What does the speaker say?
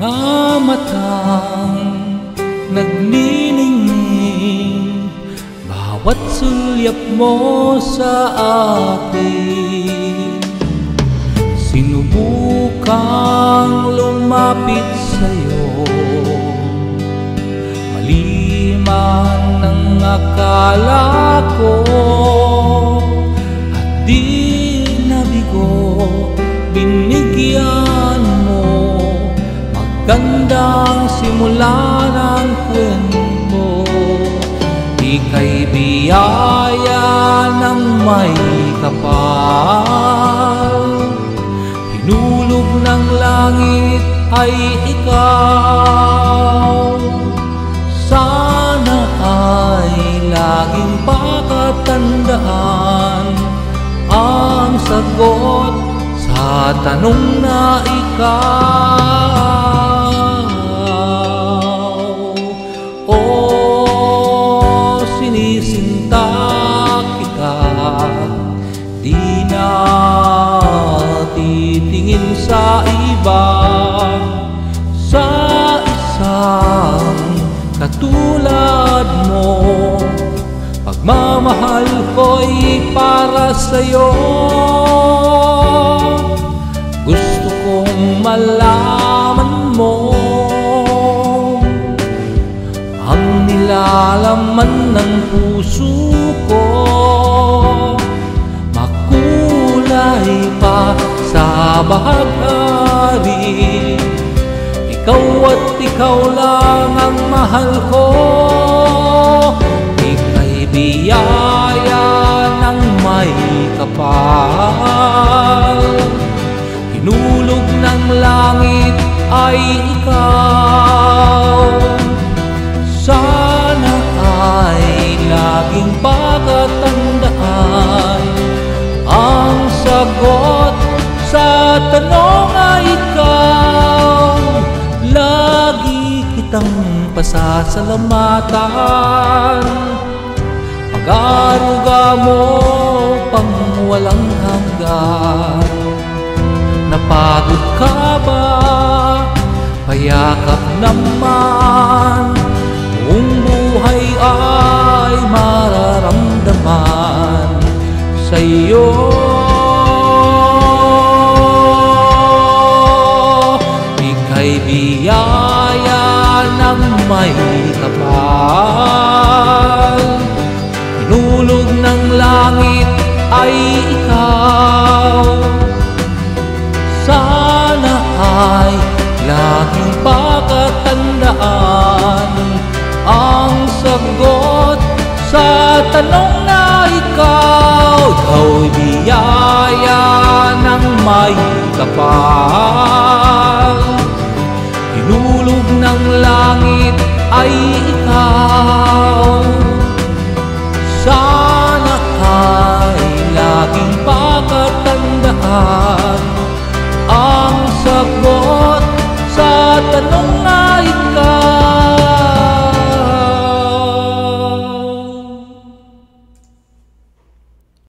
mga matang nagniningning, bawat sulyap mo sa akin. Sinubukang lumapit sa'yo, mali man ang akala ko, at di nabigo binigyan mo. Magandang simula ng kwento, ika'y biyaya ng may kapal. Hinulog ng langit ay ikaw. Sana ay laging pakatandaan ang sagot sa tanong na ikaw. Oh, sinisinta kita, di na titingin sa iba, sa isang katulad mo. Pagmamahal ko'y para sa'yo. Gusto kong malaman mo ang nilalaman ng puso ko. Makulay pa sa bahaghari, ikaw at ikaw lang ang mahal ko. Ika'y biyaya ng may kapal. Hinulog ng langit ay ikaw. Sana ay laging pakatandaan ang sagot sa tanong ay ikaw. Lagi kitang pasasalamatan, pag-aruga mo pang walang hanggan. Napagod ka ba? Payakap naman, buong buhay ay mararamdaman sa'yo. Ika'y biyaya ng may kapal. Hinulog ng langit ay ikaw. Sana ay laging pakatandaan ang sagot sa tanong na ikaw. Ika'y biyaya ng may kapal. Hinulog ng langit ay ikaw. Sana ay laging pakatandaan ang sagot sa tanong na